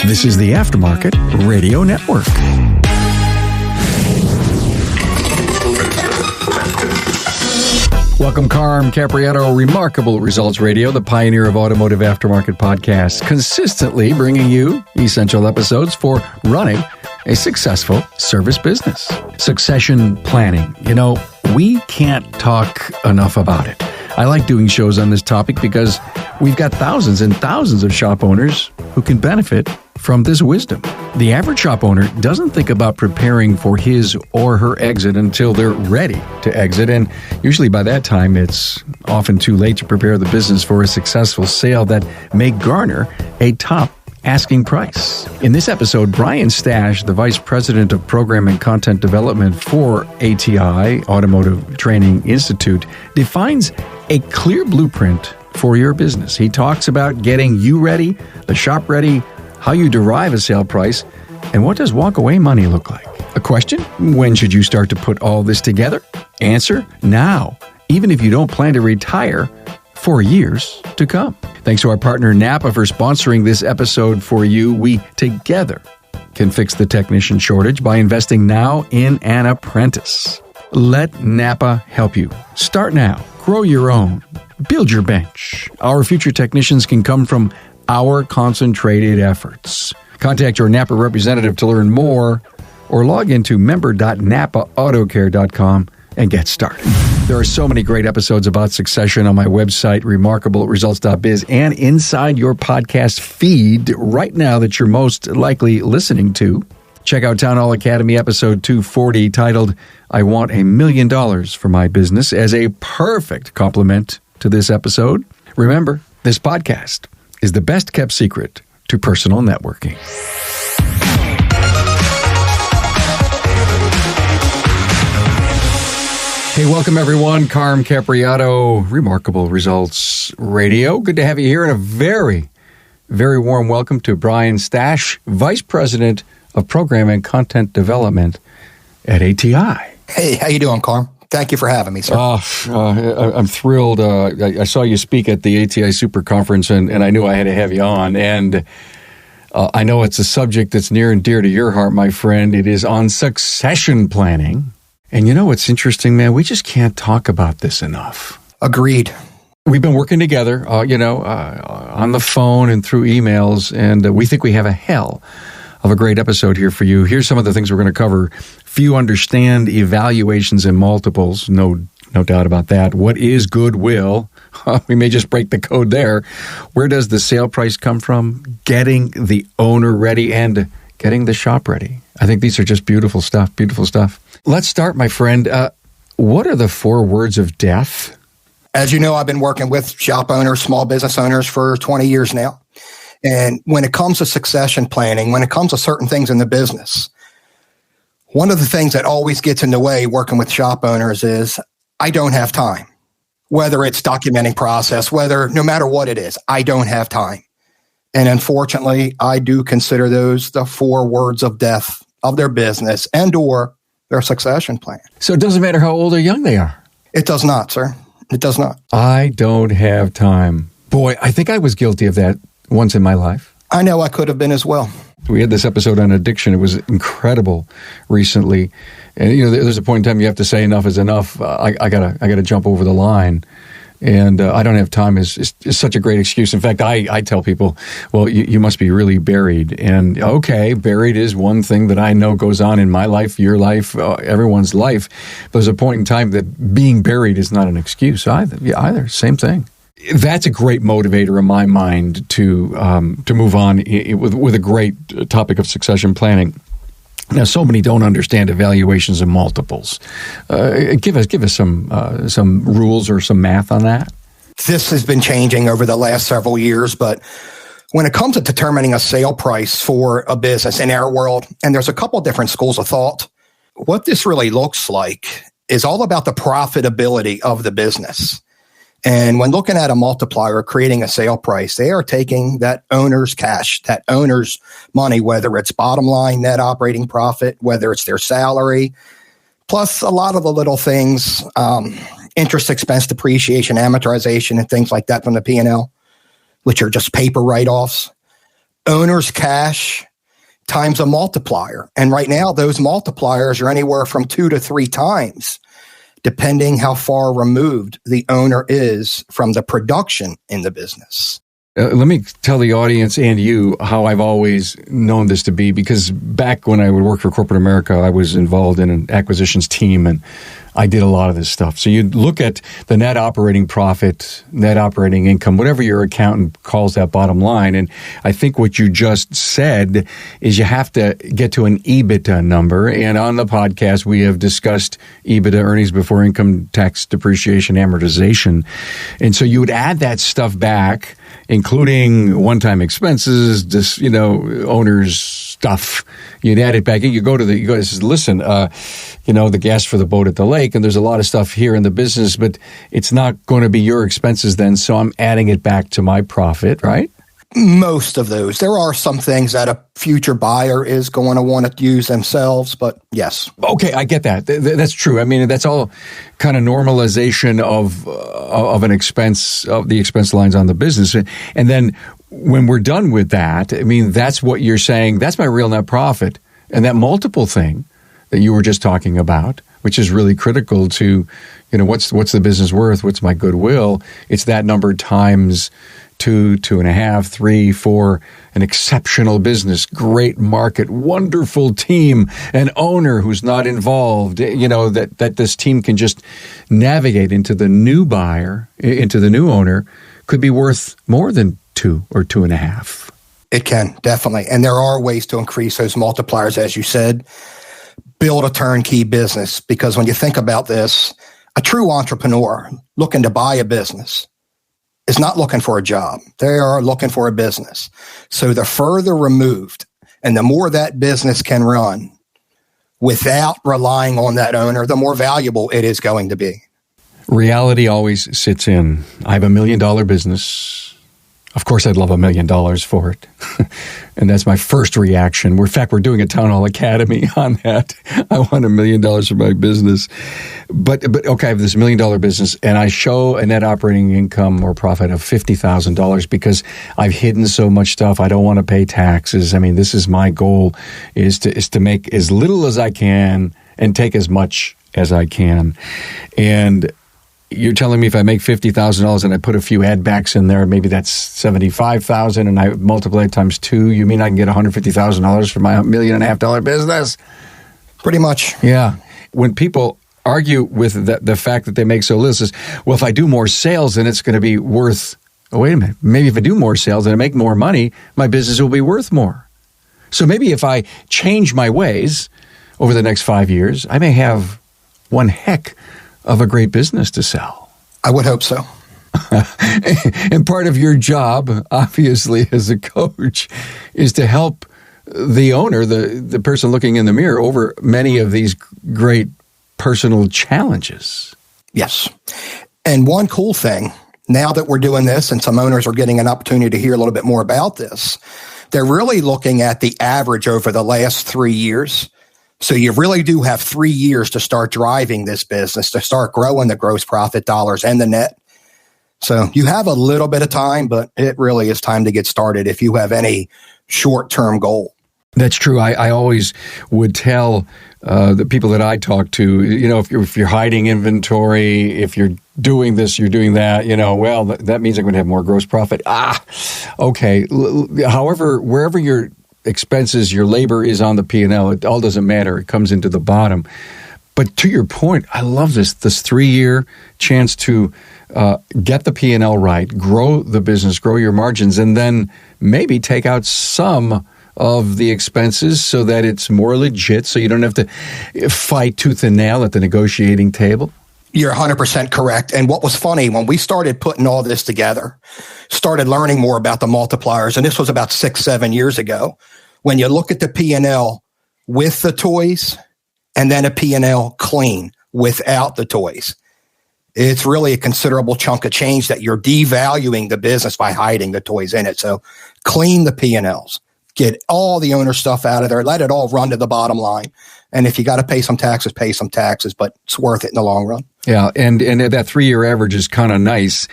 This is the Aftermarket Radio Network. Welcome, Carm Capriato, Remarkable Results Radio, the pioneer of automotive aftermarket podcasts, consistently bringing you essential episodes for running a successful service business. Succession planning. You know, we can't talk enough about it. I like doing shows on this topic because we've got thousands and thousands of shop owners who can benefit from this wisdom. The average shop owner doesn't think about preparing for his or her exit until they're ready to exit, and usually by that time it's often too late to prepare the business for a successful sale that may garner a top asking price. In this episode, Bryan Stasch, the Vice President of Program and Content Development for ATI, Automotive Training Institute, defines a clear blueprint for your business. He talks about getting you ready, the shop ready, how you derive a sale price, and what does walk-away money look like? A question? When should you start to put all this together? Answer? Now, even if you don't plan to retire for years to come. Thanks to our partner Napa for sponsoring this episode for you. We together can fix the technician shortage by investing now in an apprentice. Let Napa help you. Start now. Grow your own. Build your bench. Our future technicians can come from our concentrated efforts. Contact your Napa representative to learn more or log into member.napaautocare.com and get started. There are so many great episodes about succession on my website, remarkableresults.biz, and inside your podcast feed right now that you're most likely listening to. Check out Town Hall Academy episode 240 titled, I Want $1 Million for My Business, as a perfect complement to this episode. Remember, this podcast is the best kept secret to personal networking. Hey, welcome everyone. Carm Capriato, Remarkable Results Radio. Good to have you here, and a very, very warm welcome to Bryan Stasch, Vice President of Program and Content Development at ATI. Hey, how you doing, Carm? Thank you for having me, sir. I'm thrilled. I saw you speak at the ATI Super Conference, and I knew I had to have you on. And I know it's a subject that's near and dear to your heart, my friend. It is on succession planning. And you know what's interesting, man? We just can't talk about this enough. Agreed. We've been working together, on the phone and through emails, and we think we have a hell of a great episode here for you. Here's some of the things we're going to cover. Few understand evaluations and multiples. No doubt about that. What is goodwill? We may just break the code there. Where does the sale price come from? Getting the owner ready and getting the shop ready. I think these are just beautiful stuff, beautiful stuff. Let's start, my friend. What are the 4 words of death? As you know, I've been working with shop owners, small business owners for 20 years now. And when it comes to succession planning, when it comes to certain things in the business, one of the things that always gets in the way working with shop owners is I don't have time. Whether it's documenting process, no matter what it is, I don't have time. And unfortunately, I do consider those the 4 words of death of their business and or their succession plan. So it doesn't matter how old or young they are? It does not, sir. It does not. I don't have time. Boy, I think I was guilty of that once in my life. I know I could have been as well. We had this episode on addiction. It was incredible recently. And, there's a point in time you have to say enough is enough. I gotta jump over the line. And I don't have time is such a great excuse. In fact, I tell people, well, you must be really buried. And okay, buried is one thing that I know goes on in my life, your life, everyone's life. But there's a point in time that being buried is not an excuse either. Same thing. That's a great motivator in my mind to move on with a great topic of succession planning. Now, so many don't understand evaluations and multiples. Give us some rules or some math on that. This has been changing over the last several years, but when it comes to determining a sale price for a business in our world, and there's a couple different schools of thought, what this really looks like is all about the profitability of the business. And when looking at a multiplier, creating a sale price, they are taking that owner's cash, that owner's money, whether it's bottom line, net operating profit, whether it's their salary, plus a lot of the little things, interest expense, depreciation, amortization, and things like that from the P&L, which are just paper write-offs. owner's cash times a multiplier. And right now, those multipliers are anywhere from 2 to 3 times, depending how far removed the owner is from the production in the business. Let me tell the audience and you how I've always known this to be, because back when I would work for corporate America, I was involved in an acquisitions team, and I did a lot of this stuff. So you'd look at the net operating profit, net operating income, whatever your accountant calls that bottom line. And I think what you just said is you have to get to an EBITDA number. And on the podcast, we have discussed EBITDA, earnings before income tax, depreciation, amortization. And so you would add that stuff back, including one-time expenses, this, owner's stuff. You'd add it back in. You go to listen, the gas for the boat at the lake, and there's a lot of stuff here in the business, but it's not going to be your expenses then, so I'm adding it back to my profit, right? Most of those. There are some things that a future buyer is going to want to use themselves, but yes. Okay, I get that. That's true. I mean, that's all kind of normalization of an expense, of the expense lines on the business. And then when we're done with that, I mean, that's what you're saying, that's my real net profit. And that multiple thing that you were just talking about, which is really critical to, what's the business worth? What's my goodwill? It's that number times 2, 2.5, 3, 4, an exceptional business, great market, wonderful team, an owner who's not involved, that this team can just navigate into the new buyer, into the new owner, could be worth more than 2 or 2.5. It can, definitely. And there are ways to increase those multipliers, as you said. Build a turnkey business, because when you think about this, a true entrepreneur looking to buy a business is not looking for a job. They are looking for a business. So the further removed and the more that business can run without relying on that owner, the more valuable it is going to be. Reality always sits in. I have $1 million business. Of course, I'd love $1 million for it. And that's my first reaction. In fact, we're doing a Town Hall Academy on that. I want $1 million for my business. But okay, I have this $1 million business, and I show a net operating income or profit of $50,000 because I've hidden so much stuff. I don't want to pay taxes. I mean, this is my goal, is to make as little as I can and take as much as I can. And you're telling me if I make $50,000 and I put a few add backs in there, maybe that's $75,000, and I multiply it times 2, you mean I can get $150,000 for my $1.5 million business? Pretty much. Yeah. When people argue with the fact that they make so little, well, if I do more sales, then it's going to be worth, wait a minute, maybe if I do more sales and I make more money, my business will be worth more. So maybe if I change my ways over the next 5 years, I may have one heck of a great business to sell. I would hope so. And part of your job, obviously, as a coach, is to help the owner, the person looking in the mirror, over many of these great personal challenges. Yes. And one cool thing, now that we're doing this and some owners are getting an opportunity to hear a little bit more about this, they're really looking at the average over the last 3 years. So you really do have 3 years to start driving this business, to start growing the gross profit dollars and the net. So you have a little bit of time, but it really is time to get started if you have any short-term goal. That's true. I always would tell the people that I talk to, if you're hiding inventory, if you're doing this, you're doing that, well, that means I'm going to have more gross profit. Okay. However, wherever your expenses, your labor is on the P&L, it all doesn't matter. It comes into the bottom. But to your point, I love this 3-year chance to get the P&L right, grow the business, grow your margins, and then maybe take out some of the expenses so that it's more legit, so you don't have to fight tooth and nail at the negotiating table? You're 100% correct. And what was funny, when we started putting all this together, started learning more about the multipliers, and this was about 6-7 years ago, when you look at the P&L with the toys and then a P&L clean without the toys, it's really a considerable chunk of change that you're devaluing the business by hiding the toys in it. So clean the P&Ls. Get all the owner stuff out of there. Let it all run to the bottom line. And if you got to pay some taxes, but it's worth it in the long run. Yeah, and that 3-year average is kind of nice.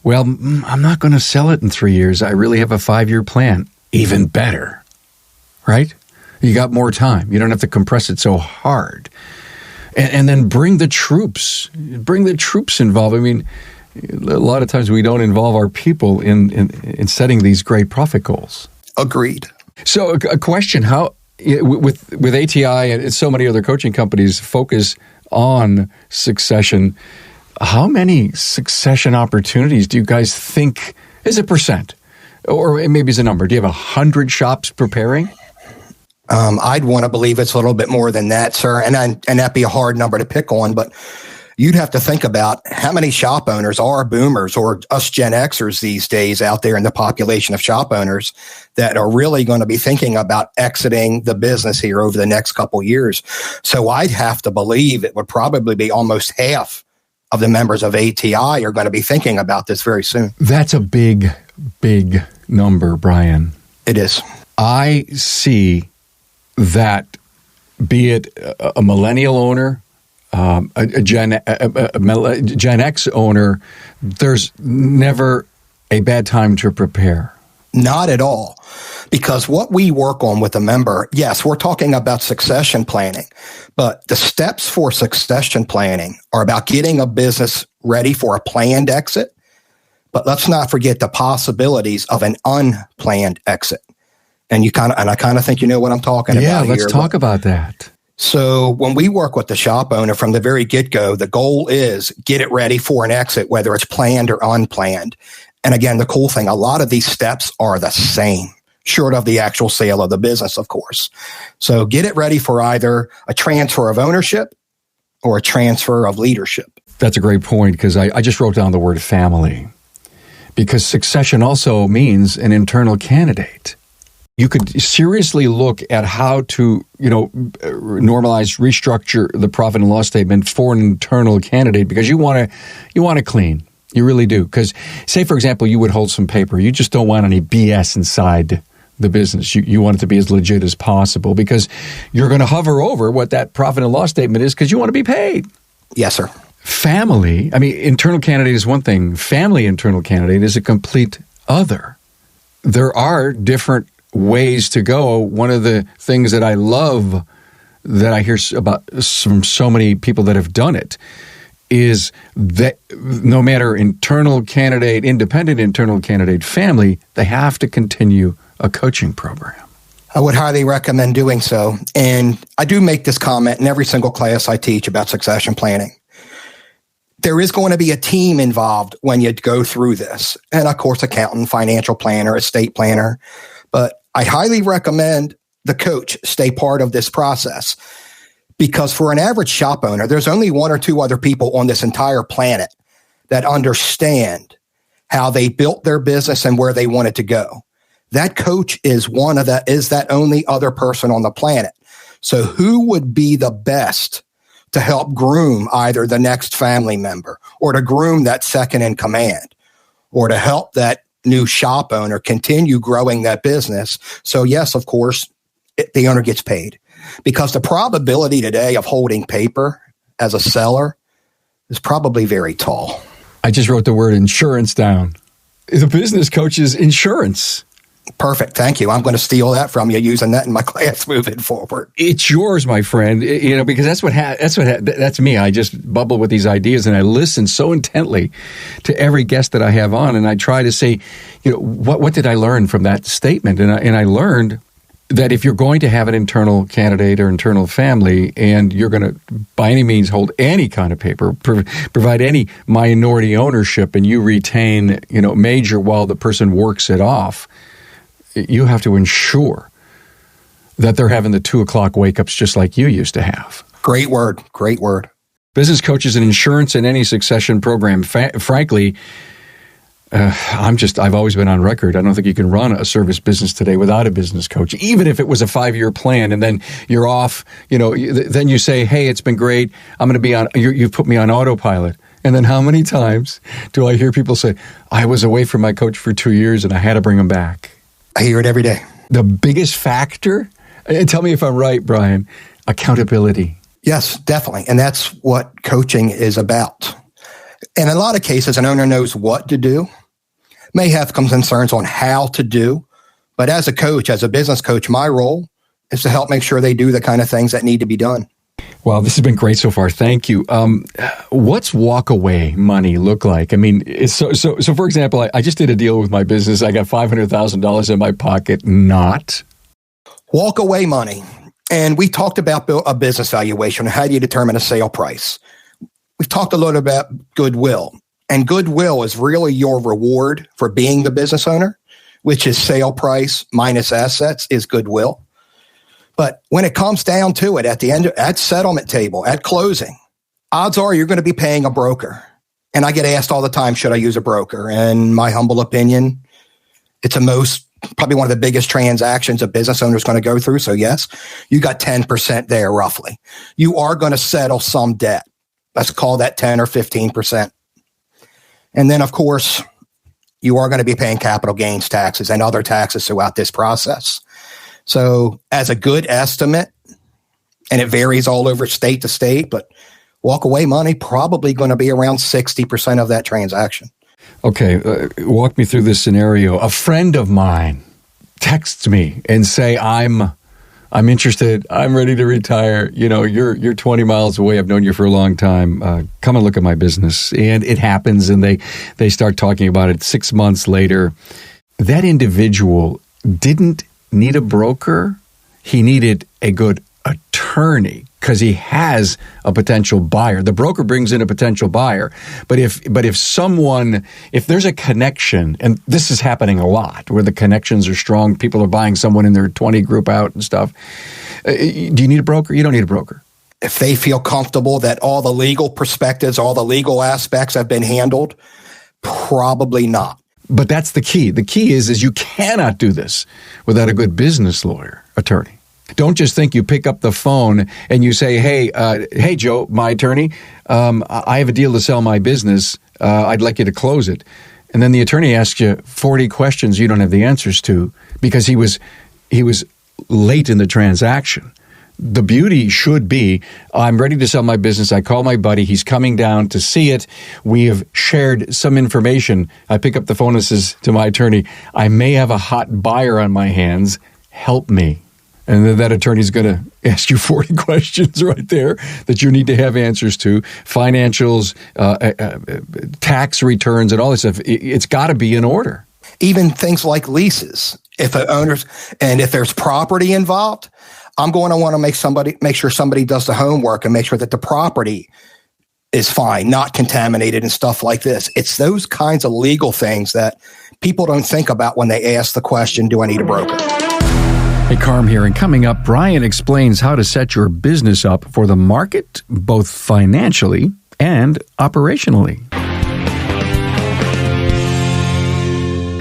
Well, I'm not going to sell it in 3 years. I really have a 5-year plan. even better, right? You got more time. You don't have to compress it so hard. And then bring the troops involved. I mean, a lot of times we don't involve our people in setting these great profit goals. Agreed. So a question, how, with ATI and so many other coaching companies focus on succession, how many succession opportunities do you guys think is a percent? Or maybe as a number? Do you have 100 shops preparing? I'd want to believe it's a little bit more than that, sir. And that'd be a hard number to pick on, but you'd have to think about how many shop owners are boomers or us Gen Xers these days out there in the population of shop owners that are really going to be thinking about exiting the business here over the next couple years. So I'd have to believe it would probably be almost half of the members of ATI are going to be thinking about this very soon. That's a big, big number, Bryan. It is. I see that, be it a millennial owner, a Gen X owner, there's never a bad time to prepare. Not at all. Because what we work on with a member, yes, we're talking about succession planning, but the steps for succession planning are about getting a business ready for a planned exit. But let's not forget the possibilities of an unplanned exit. And I kind of think you know what I'm talking about. Yeah, let's talk about that. So when we work with the shop owner from the very get-go, the goal is get it ready for an exit, whether it's planned or unplanned. And again, the cool thing, a lot of these steps are the same, short of the actual sale of the business, of course. So get it ready for either a transfer of ownership or a transfer of leadership. That's a great point, because I just wrote down the word family, because succession also means an internal candidate. You could seriously look at how to, normalize, restructure the profit and loss statement for an internal candidate, because you want to clean. You really do. Because say, for example, you would hold some paper. You just don't want any BS inside the business. You want it to be as legit as possible, because you're going to hover over what that profit and loss statement is because you want to be paid. Yes, sir. Family, internal candidate is one thing. Family internal candidate is a complete other. There are different ways to go. One of the things that I love that I hear about from so many people that have done it is that no matter internal candidate, independent internal candidate, family, they have to continue a coaching program. I would highly recommend doing so. And I do make this comment in every single class I teach about succession planning. There is going to be a team involved when you go through this. And of course, accountant, financial planner, estate planner. But I highly recommend the coach stay part of this process, because for an average shop owner, there's only one or two other people on this entire planet that understand how they built their business and where they want it to go. That coach is that only other person on the planet. So who would be the best to help groom either the next family member, or to groom that second in command, or to help that new shop owner continue growing that business? So yes, of course, the owner gets paid, because the probability today of holding paper as a seller is probably very tall. I just wrote the word insurance down. The business coach is insurance. Perfect. Thank you. I'm going to steal that from you, using that in my class moving forward. It's yours, my friend. Because that's me. I just bubble with these ideas, and I listen so intently to every guest that I have on, and I try to say, what did I learn from that statement? And I learned that if you're going to have an internal candidate or internal family, and you're going to by any means hold any kind of paper, provide any minority ownership, and you retain major while the person works it off, you have to ensure that they're having the 2:00 wake-ups just like you used to have. Great word. Great word. Business coaches and insurance in any succession program. Frankly, I've always been on record. I don't think you can run a service business today without a business coach, even if it was a 5-year plan, and then you're off, then you say, hey, it's been great. I'm going to be on, you've put me on autopilot. And then how many times do I hear people say, I was away from my coach for 2 years and I had to bring him back? I hear it every day. The biggest factor, and tell me if I'm right, Bryan, accountability. Yes, definitely. And that's what coaching is about. In a lot of cases, an owner knows what to do, may have some concerns on how to do, But as a coach, as a business coach, my role is to help make sure they do the kind of things that need to be done. Wow, this has been great so far. Thank you. What's walk away money look like? I mean, so for example, I just did a deal with my business. I got $500,000 in my pocket. Not walk away money. And we talked about a business valuation. How do you determine a sale price? We've talked a little about goodwill. And goodwill is really your reward for being the business owner, which is sale price minus assets is goodwill. But when it comes down to it, at the end, at settlement table, at closing, odds are you're going to be paying a broker. And I get asked all the time, should I use a broker? And my humble opinion, it's probably one of the biggest transactions a business owner is going to go through. So yes, you got 10% there roughly. You are going to settle some debt. Let's call that 10 or 15%. And then, of course, you are going to be paying capital gains taxes and other taxes throughout this process. So as a good estimate, and it varies all over state to state, but walk away money probably going to be around 60% of that transaction. Okay, walk me through this scenario. A friend of mine texts me and say, I'm interested. I'm ready to retire. You know, you're 20 miles away. I've known you for a long time. Come and look at my business. And it happens, and they start talking about it 6 months later. That individual didn't need a broker. He needed a good attorney because he has a potential buyer. The broker brings in a potential buyer. But if there's a connection, and this is happening a lot, where the connections are strong, people are buying someone in their 20 group out and stuff. Do you need a broker? You don't need a broker. If they feel comfortable that all the legal perspectives, all the legal aspects have been handled, probably not. But that's the key. The key is you cannot do this without a good business attorney. Don't just think you pick up the phone and you say, hey, Joe, my attorney, I have a deal to sell my business. I'd like you to close it. And then the attorney asks you 40 questions you don't have the answers to because he was late in the transaction. The beauty should be, I'm ready to sell my business. I call my buddy. He's coming down to see it. We have shared some information. I pick up the phone and says to my attorney, I may have a hot buyer on my hands. Help me. And then that attorney's going to ask you 40 questions right there that you need to have answers to. Financials, tax returns, and all this stuff. It's got to be in order. Even things like leases. If there's property involved, I'm going to want to make sure somebody does the homework and make sure that the property is fine, not contaminated and stuff like this. It's those kinds of legal things that people don't think about when they ask the question, do I need a broker? Hey, Carm here, and coming up, Bryan explains how to set your business up for the market, both financially and operationally.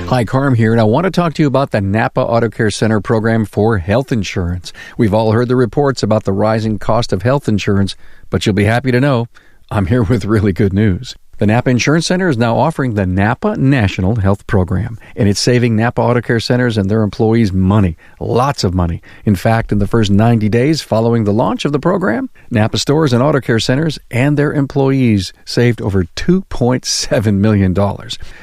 Hi, Carm here, and I want to talk to you about the Napa Auto Care Center program for health insurance. We've all heard the reports about the rising cost of health insurance, but you'll be happy to know I'm here with really good news. The Napa Insurance Center is now offering the Napa National Health Program, and it's saving Napa Auto Care Centers and their employees money, lots of money. In fact, in the first 90 days following the launch of the program, Napa stores and auto care centers and their employees saved over $2.7 million.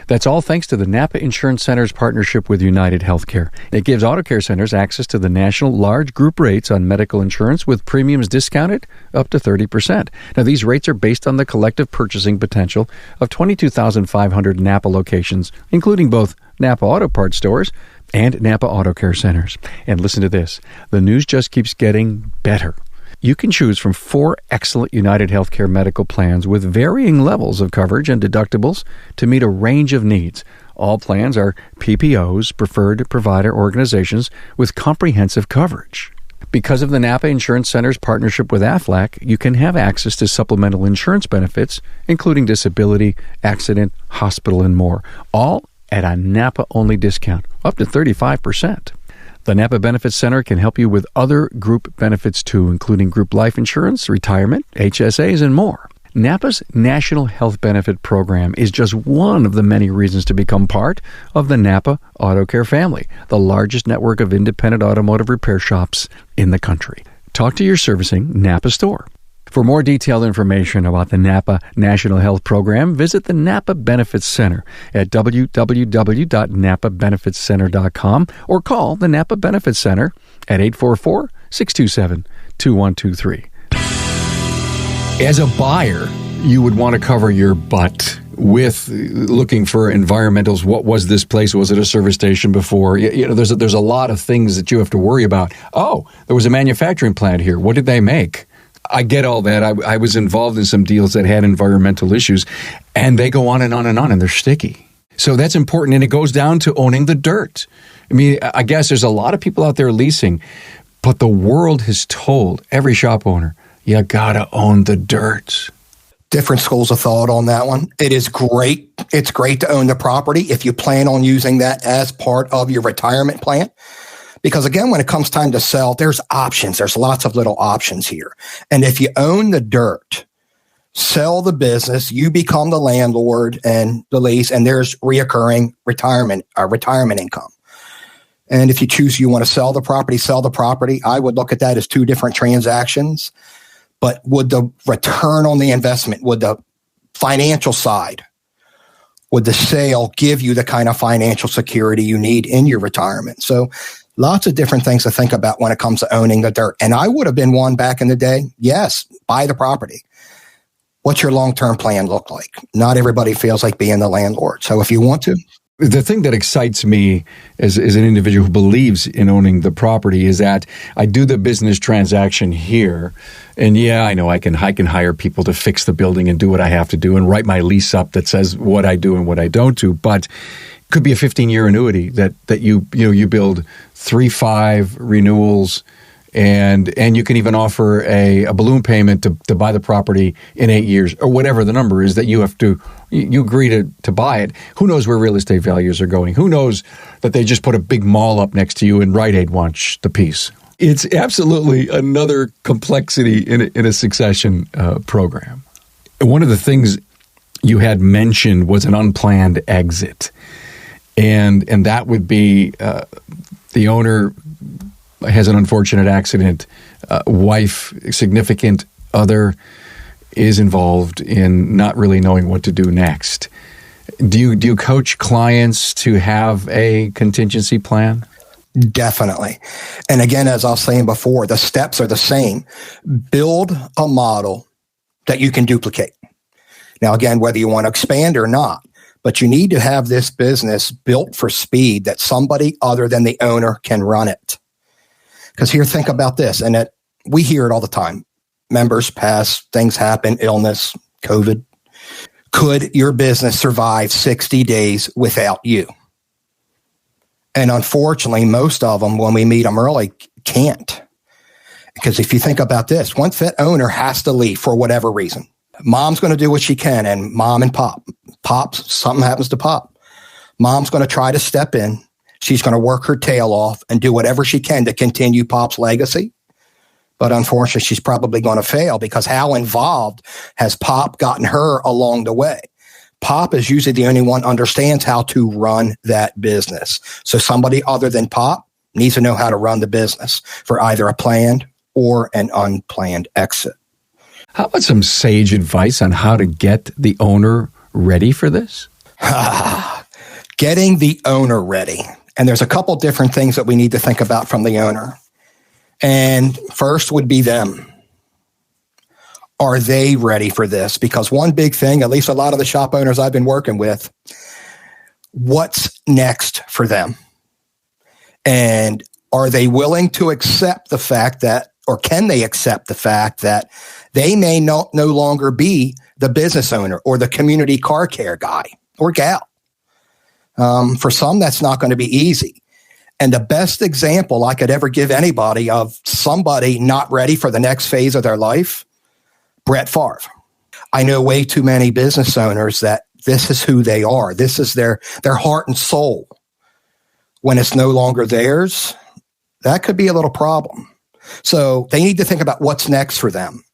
That's all thanks to the Napa Insurance Center's partnership with United Healthcare. It gives auto care centers access to the national large group rates on medical insurance with premiums discounted up to 30%. Now, these rates are based on the collective purchasing potential of 22,500 Napa locations, including both Napa Auto Parts stores and Napa Auto Care Centers. And listen to this. The news just keeps getting better. You can choose from 4 excellent United Healthcare medical plans with varying levels of coverage and deductibles to meet a range of needs. All plans are PPOs, preferred provider organizations, with comprehensive coverage. Because of the Napa Insurance Center's partnership with Aflac, you can have access to supplemental insurance benefits, including disability, accident, hospital, and more, all at a Napa-only discount, up to 35%. The Napa Benefits Center can help you with other group benefits too, including group life insurance, retirement, HSAs, and more. Napa's National Health Benefit Program is just one of the many reasons to become part of the Napa Auto Care family, the largest network of independent automotive repair shops in the country. Talk to your servicing Napa store. For more detailed information about the Napa National Health Program, visit the Napa Benefits Center at www.napabenefitscenter.com or call the Napa Benefits Center at 844-627-2123. As a buyer, you would want to cover your butt with looking for environmentals. What was this place? Was it a service station before? There's a lot of things that you have to worry about. Oh, there was a manufacturing plant here. What did they make? I get all that. I was involved in some deals that had environmental issues, and they go on and on and on, and they're sticky. So that's important, and it goes down to owning the dirt. I mean, I guess there's a lot of people out there leasing, but the world has told every shop owner, you gotta own the dirt. Different schools of thought on that one. It is great. It's great to own the property if you plan on using that as part of your retirement plan. Because again, when it comes time to sell, there's options. There's lots of little options here. And if you own the dirt, sell the business, you become the landlord and the lease, and there's reoccurring retirement income. And if you choose you want to sell the property. I would look at that as two different transactions. But would the return on the investment, would the financial side, would the sale give you the kind of financial security you need in your retirement? So lots of different things to think about when it comes to owning the dirt. And I would have been one back in the day. Yes, buy the property. What's your long-term plan look like? Not everybody feels like being the landlord. So if you want to. The thing that excites me as an individual who believes in owning the property is that I do the business transaction here. And yeah, I know I can hire people to fix the building and do what I have to do and write my lease up that says what I do and what I don't do. But could be a 15-year annuity that you build 3-5 renewals, and you can even offer a balloon payment to buy the property in 8 years, or whatever the number is that you agree to buy it. Who knows where real estate values are going? Who knows that they just put a big mall up next to you and Rite Aid wants the piece? It's absolutely another complexity in a succession program. One of the things you had mentioned was an unplanned exit. And that would be the owner has an unfortunate accident, wife, significant other is involved in not really knowing what to do next. Do you coach clients to have a contingency plan? Definitely. And again, as I was saying before, the steps are the same. Build a model that you can duplicate. Now, again, whether you want to expand or not, but you need to have this business built for speed that somebody other than the owner can run it. Because here, think about this, and we hear it all the time. Members pass, things happen, illness, COVID. Could your business survive 60 days without you? And unfortunately, most of them, when we meet them early, can't. Because if you think about this, once that owner has to leave for whatever reason, mom's going to do what she can, and mom and Pop's, something happens to Pop. Mom's going to try to step in. She's going to work her tail off and do whatever she can to continue Pop's legacy. But unfortunately, she's probably going to fail because how involved has Pop gotten her along the way? Pop is usually the only one who understands how to run that business. So somebody other than Pop needs to know how to run the business for either a planned or an unplanned exit. How about some sage advice on how to get the owner ready for this? Getting the owner ready. And there's a couple different things that we need to think about from the owner. And first would be them. Are they ready for this? Because one big thing, at least a lot of the shop owners I've been working with, what's next for them? And are they willing to accept the fact that, or can they accept the fact that they may no longer be the business owner or the community car care guy or gal? For some, that's not going to be easy. And the best example I could ever give anybody of somebody not ready for the next phase of their life, Brett Favre. I know way too many business owners that this is who they are. This is their heart and soul. When it's no longer theirs, that could be a little problem. So they need to think about what's next for them.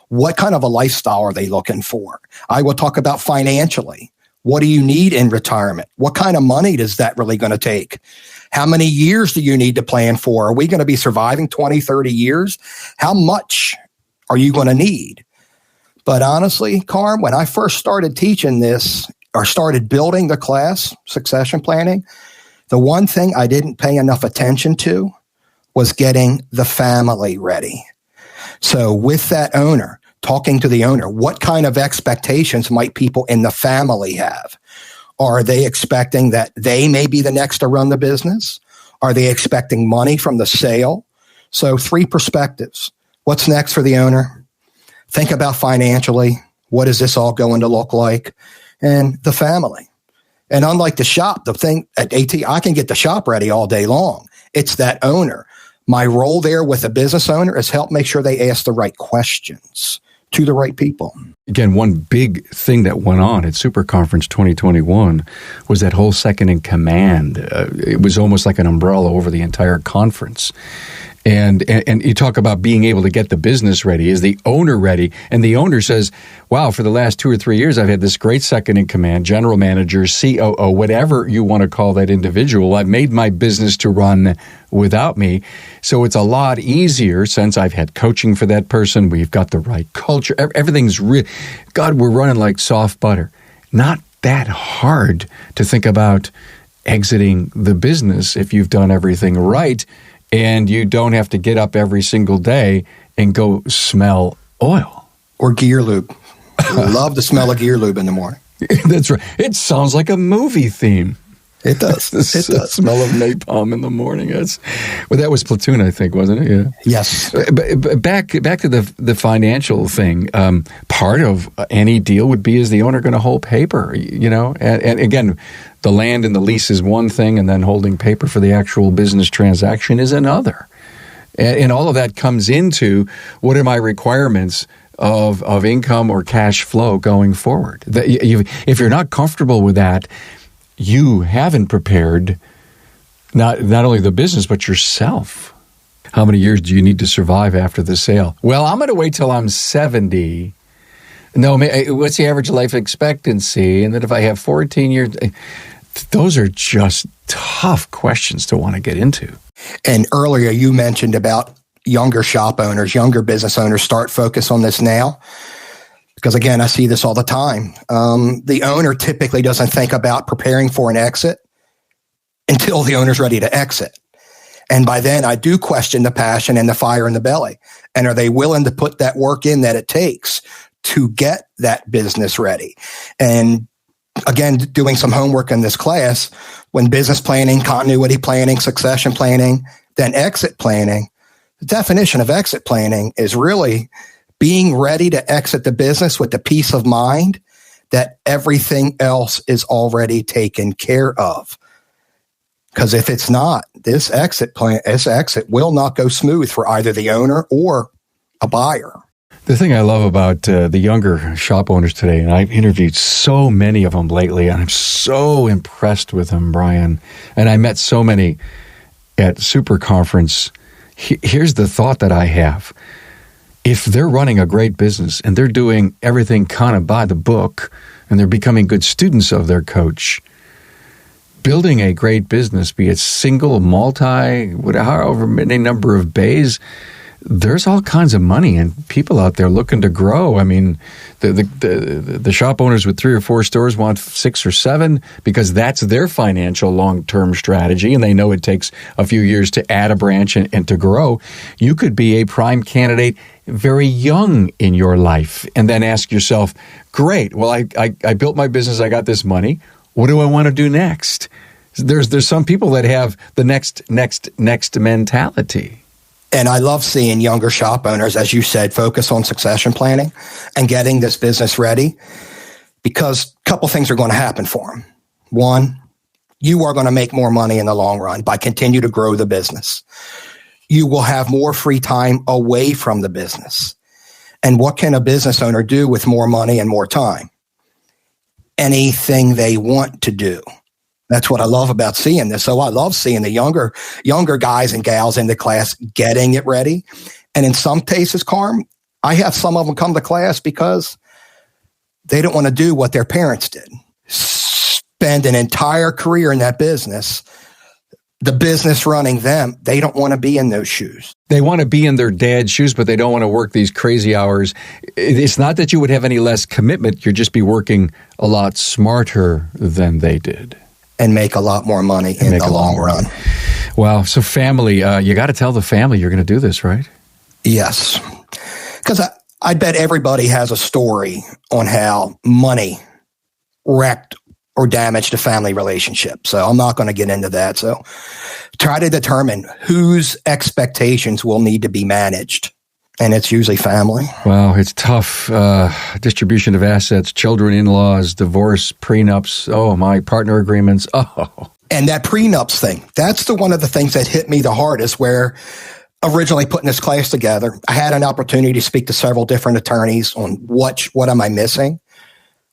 What kind of a lifestyle are they looking for? I will talk about financially. What do you need in retirement? What kind of money is that really going to take? How many years do you need to plan for? Are we going to be surviving 20, 30 years? How much are you going to need? But honestly, Carm, when I first started teaching this or started building the class, succession planning, the one thing I didn't pay enough attention to was getting the family ready. So with that owner, talking to the owner, what kind of expectations might people in the family have? Are they expecting that they may be the next to run the business? Are they expecting money from the sale? So 3 perspectives. What's next for the owner? Think about financially. What is this all going to look like? And the family. And unlike the shop, the thing at AT, I can get the shop ready all day long. It's that owner. My role there with a business owner is help make sure they ask the right questions to the right people. Again, one big thing that went on at Super Conference 2021 was that whole second in command. It was almost like an umbrella over the entire conference. And you talk about being able to get the business ready. Is the owner ready? And the owner says, wow, for the last 2 or 3 years, I've had this great second in command, general manager, COO, whatever you want to call that individual. I've made my business to run without me. So it's a lot easier since I've had coaching for that person. We've got the right culture. Everything's real. God, we're running like soft butter. Not that hard to think about exiting the business if you've done everything right. And you don't have to get up every single day and go smell oil. Or gear lube. I love the smell of gear lube in the morning. That's right. It sounds like a movie theme. It does. It does. Smell of napalm in the morning. Well, that was Platoon, I think, wasn't it? Yeah. Yes. But back to the financial thing. Part of any deal would be, is the owner going to hold paper? You know, and again, the land and the lease is one thing, and then holding paper for the actual business transaction is another. And all of that comes into, what are my requirements of income or cash flow going forward? If you're not comfortable with that, you haven't prepared not only the business, but yourself. How many years do you need to survive after the sale? Well, I'm going to wait till I'm 70. No, what's the average life expectancy? And then if I have 14 years, those are just tough questions to want to get into. And earlier you mentioned about younger shop owners, younger business owners start focus on this now. Because again, I see this all the time. The owner typically doesn't think about preparing for an exit until the owner's ready to exit. And by then I do question the passion and the fire in the belly. And are they willing to put that work in that it takes to get that business ready? And again, doing some homework in this class, when business planning, continuity planning, succession planning, then exit planning, the definition of exit planning is really being ready to exit the business with the peace of mind that everything else is already taken care of. Because if it's not, this exit will not go smooth for either the owner or a buyer. The thing I love about the younger shop owners today, and I've interviewed so many of them lately, and I'm so impressed with them, Bryan. And I met so many at Super Conference. Here's the thought that I have. If they're running a great business and they're doing everything kind of by the book and they're becoming good students of their coach, building a great business, be it single, multi, however many number of bays, there's all kinds of money and people out there looking to grow. I mean, the shop owners with 3 or 4 stores want 6 or 7 because that's their financial long-term strategy, and they know it takes a few years to add a branch and to grow. You could be a prime candidate very young in your life and then ask yourself, great, well, I built my business, I got this money. What do I want to do next? There's some people that have the next mentality. And I love seeing younger shop owners, as you said, focus on succession planning and getting this business ready, because a couple things are going to happen for them. One, you are going to make more money in the long run by continue to grow the business. You will have more free time away from the business. And what can a business owner do with more money and more time? Anything they want to do. That's what I love about seeing this. So I love seeing the younger guys and gals in the class getting it ready. And in some cases, Carm, I have some of them come to class because they don't want to do what their parents did. Spend an entire career in that business, the business running them, they don't want to be in those shoes. They want to be in their dad's shoes, but they don't want to work these crazy hours. It's not that you would have any less commitment. You'd just be working a lot smarter than they did. And make a lot more money in the long run. Wow. So family, you got to tell the family you're going to do this, right? Yes. Because I bet everybody has a story on how money wrecked or damaged a family relationship. So I'm not going to get into that. So try to determine whose expectations will need to be managed. And it's usually family. Wow, it's tough. Distribution of assets, children, in-laws, divorce, prenups. Oh, my partner agreements. Oh. And that prenups thing, that's one of the things that hit me the hardest, where originally putting this class together, I had an opportunity to speak to several different attorneys on what am I missing.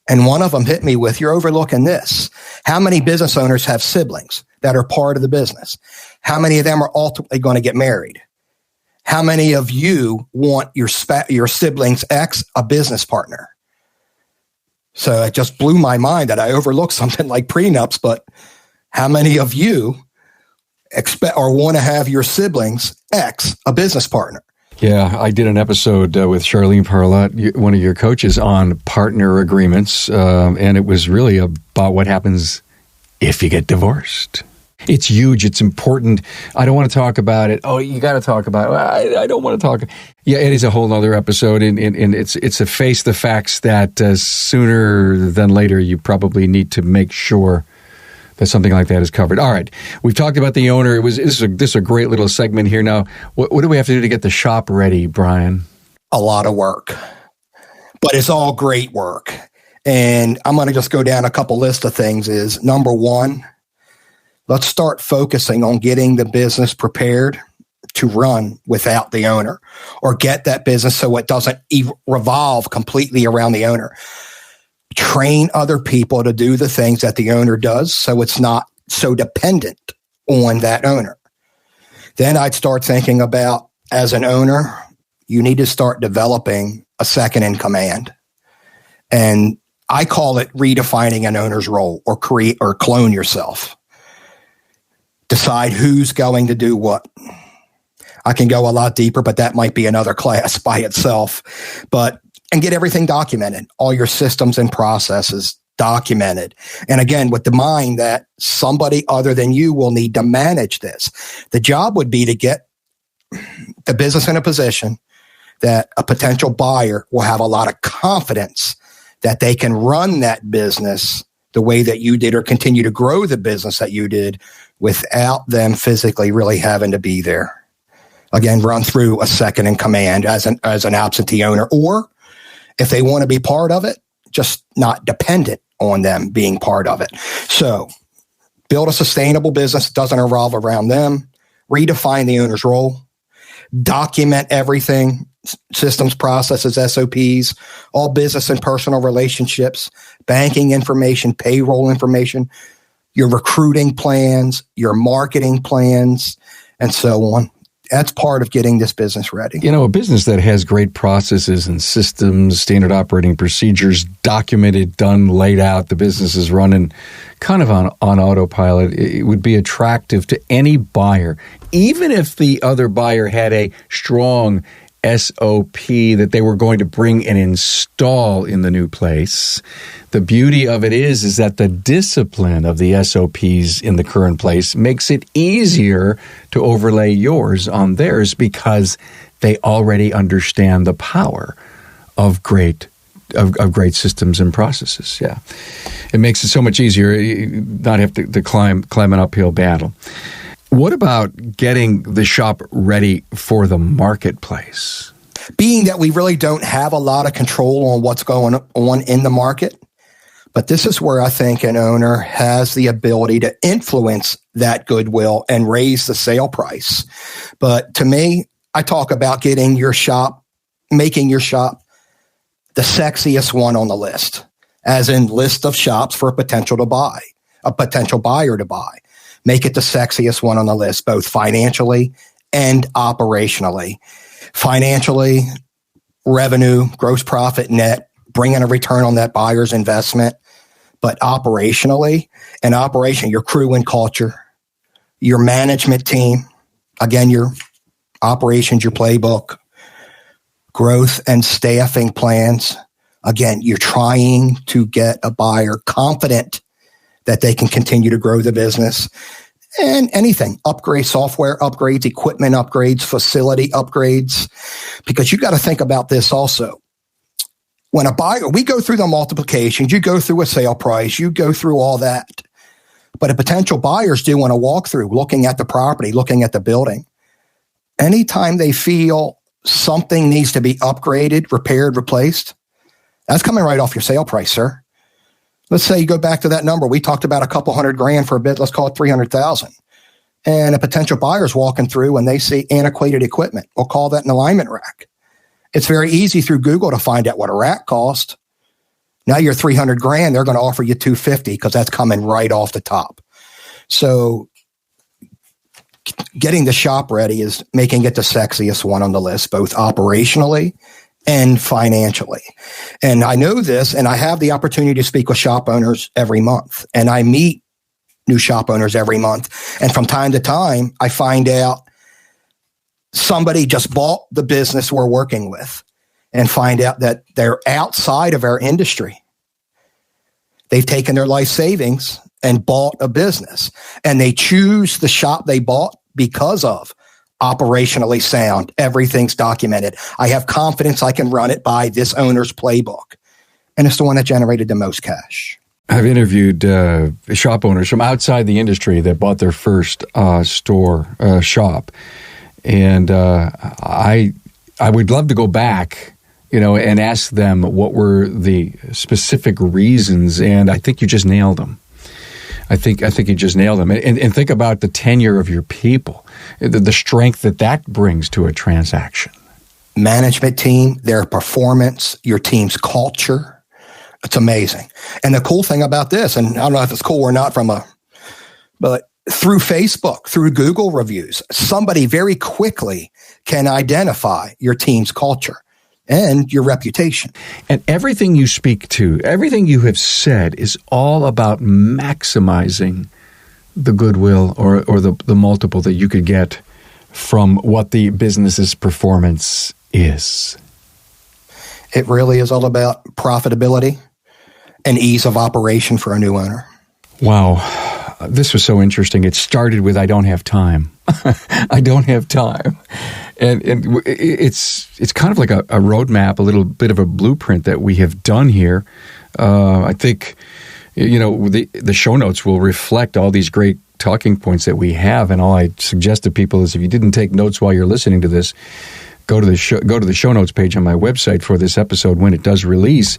And one of them hit me with, you're overlooking this. How many business owners have siblings that are part of the business? How many of them are ultimately going to get married? How many of you want your sibling's ex a business partner? So it just blew my mind that I overlooked something like prenups, but how many of you expect or want to have your sibling's ex a business partner? Yeah, I did an episode with Charlene Parlot, one of your coaches, on partner agreements, and it was really about what happens if you get divorced. It's huge. It's important. I don't want to talk about it. Oh, you got to talk about it. I don't want to talk. Yeah, it is a whole other episode, and it's a face the facts that sooner than later you probably need to make sure that something like that is covered. All right, we've talked about the owner. This is a great little segment here. Now, what do we have to do to get the shop ready, Bryan? A lot of work, but it's all great work. And I'm going to just go down a couple list of things. Is number one, let's start focusing on getting the business prepared to run without the owner, or get that business so it doesn't revolve completely around the owner. Train other people to do the things that the owner does so it's not so dependent on that owner. Then I'd start thinking about, as an owner, you need to start developing a second in command. And I call it redefining an owner's role, or create or clone yourself. Decide who's going to do what. I can go a lot deeper, but that might be another class by itself. And get everything documented, all your systems and processes documented. And again, with the mind that somebody other than you will need to manage this. The job would be to get the business in a position that a potential buyer will have a lot of confidence that they can run that business the way that you did, or continue to grow the business that you did, without them physically really having to be there. Again, run through a second in command as an absentee owner, or if they want to be part of it, just not dependent on them being part of it. So build a sustainable business that doesn't revolve around them. Redefine the owner's role. Document everything, systems, processes, SOPs, all business and personal relationships, banking information, payroll information, your recruiting plans, your marketing plans, and so on. That's part of getting this business ready. You know, a business that has great processes and systems, standard operating procedures, documented, done, laid out, the business is running kind of on autopilot, it would be attractive to any buyer, even if the other buyer had a strong SOP that they were going to bring and install in the new place. The beauty of it is that the discipline of the SOPs in the current place makes it easier to overlay yours on theirs, because they already understand the power of great systems and processes. Yeah, it makes it so much easier. You not have to climb an uphill battle. What about getting the shop ready for the marketplace? Being that we really don't have a lot of control on what's going on in the market, but this is where I think an owner has the ability to influence that goodwill and raise the sale price. But to me, I talk about making your shop the sexiest one on the list, as in list of shops for a potential buyer to buy. Make it the sexiest one on the list, both financially and operationally. Financially, revenue, gross profit, net, bringing a return on that buyer's investment. But operationally, your crew and culture, your management team, again, your operations, your playbook, growth and staffing plans. Again, you're trying to get a buyer confident that they can continue to grow the business. And anything, upgrade software upgrades, equipment upgrades, facility upgrades, because you got to think about this also. When a buyer, we go through the multiplications, you go through a sale price, you go through all that. But a potential buyers do want to walk through, looking at the property, looking at the building. Anytime they feel something needs to be upgraded, repaired, replaced, that's coming right off your sale price, sir. Let's say you go back to that number. We talked about a couple $100,000 for a bid. Let's call it $300,000. And a potential buyer's walking through and they see antiquated equipment. We'll call that an alignment rack. It's very easy through Google to find out what a rack cost. Now you're $300,000. They're going to offer you $250 because that's coming right off the top. So getting the shop ready is making it the sexiest one on the list, both operationally and financially. And I know this, and I have the opportunity to speak with shop owners every month, and I meet new shop owners every month. And from time to time, I find out somebody just bought the business we're working with and find out that they're outside of our industry. They've taken their life savings and bought a business, and they choose the shop they bought because of operationally sound. Everything's documented. I have confidence I can run it by this owner's playbook. And it's the one that generated the most cash. I've interviewed shop owners from outside the industry that bought their first shop. And I would love to go back, and ask them what were the specific reasons. And I think you just nailed them. I think you just nailed them. And think about the tenure of your people, the strength that brings to a transaction. Management team, their performance, your team's culture. It's amazing. And the cool thing about this, and I don't know if it's cool or not but through Facebook, through Google reviews, somebody very quickly can identify your team's culture and your reputation. And everything you speak to, everything you have said is all about maximizing the goodwill or the multiple that you could get from what the business's performance is. It really is all about profitability and ease of operation for a new owner. Wow. This was so interesting. It started with, I don't have time. I don't have time. And it's kind of like a roadmap, a little bit of a blueprint that we have done here. I think, the show notes will reflect all these great talking points that we have. And all I suggest to people is if you didn't take notes while you're listening to this, go to the show notes page on my website for this episode when it does release,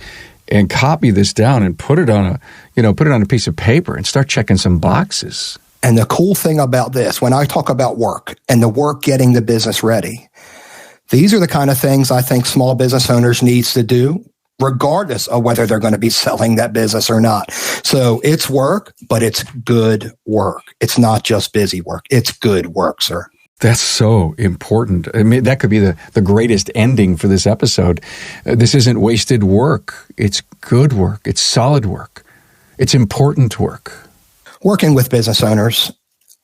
and copy this down and put it on a piece of paper and start checking some boxes. And the cool thing about this, when I talk about work and the work getting the business ready, these are the kind of things I think small business owners needs to do, regardless of whether they're going to be selling that business or not. So it's work, but it's good work. It's not just busy work. It's good work, sir. That's so important. I mean, that could be the greatest ending for this episode. This isn't wasted work. It's good work. It's solid work. It's important work. Working with business owners,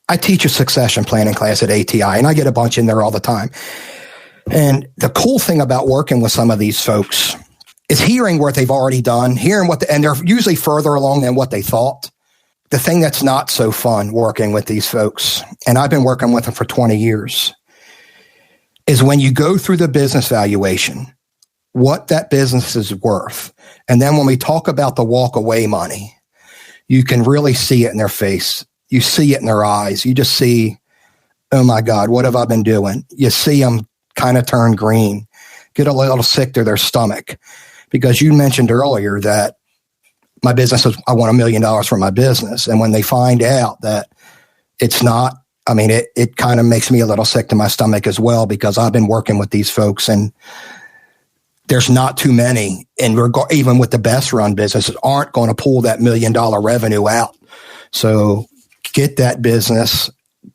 I teach a succession planning class at ATI, and I get a bunch in there all the time. And the cool thing about working with some of these folks is hearing what they've already done, and they're usually further along than what they thought. The thing that's not so fun working with these folks, and I've been working with them for 20 years, is when you go through the business valuation, what that business is worth. And then when we talk about the walk away money, you can really see it in their face. You see it in their eyes. You just see, oh my God, what have I been doing? You see them kind of turn green, get a little sick to their stomach, because you mentioned earlier that my business is, I want $1 million for my business. And when they find out that it's not, it kind of makes me a little sick to my stomach as well, because I've been working with these folks and there's not too many, and even with the best run businesses, aren't going to pull that $1 million revenue out. So get that business,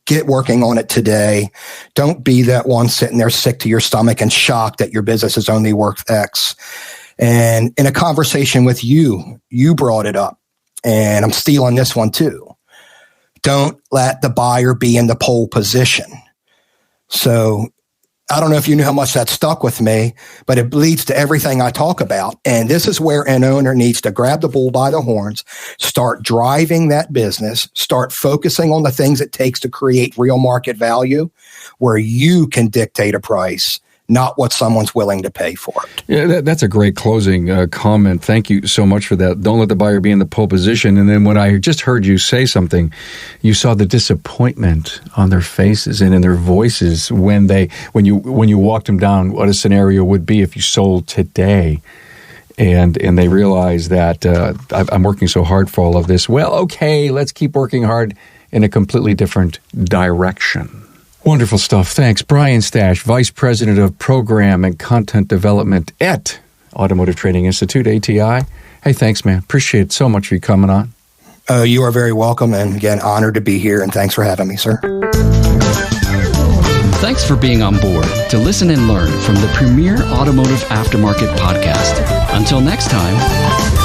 get working on it today. Don't be that one sitting there sick to your stomach and shocked that your business is only worth X. And in a conversation with you, you brought it up, and I'm stealing this one too. don't let the buyer be in the pole position. So I don't know if you knew how much that stuck with me, but it leads to everything I talk about. And this is where an owner needs to grab the bull by the horns, start driving that business, start focusing on the things it takes to create real market value, where you can dictate a price, not what someone's willing to pay for it. Yeah, that's a great closing comment. Thank you so much for that. Don't let the buyer be in the pole position. And then when I just heard you say something, you saw the disappointment on their faces and in their voices when you walked them down what a scenario would be if you sold today. And they realize that I'm working so hard for all of this. Well, okay, let's keep working hard in a completely different direction. Wonderful stuff. Thanks. Bryan Stasch, Vice President of Program and Content Development at Automotive Training Institute, ATI. Hey, thanks, man. Appreciate it so much for you coming on. You are very welcome. And again, honored to be here. And thanks for having me, sir. Thanks for being on board to listen and learn from the premier automotive aftermarket podcast. Until next time.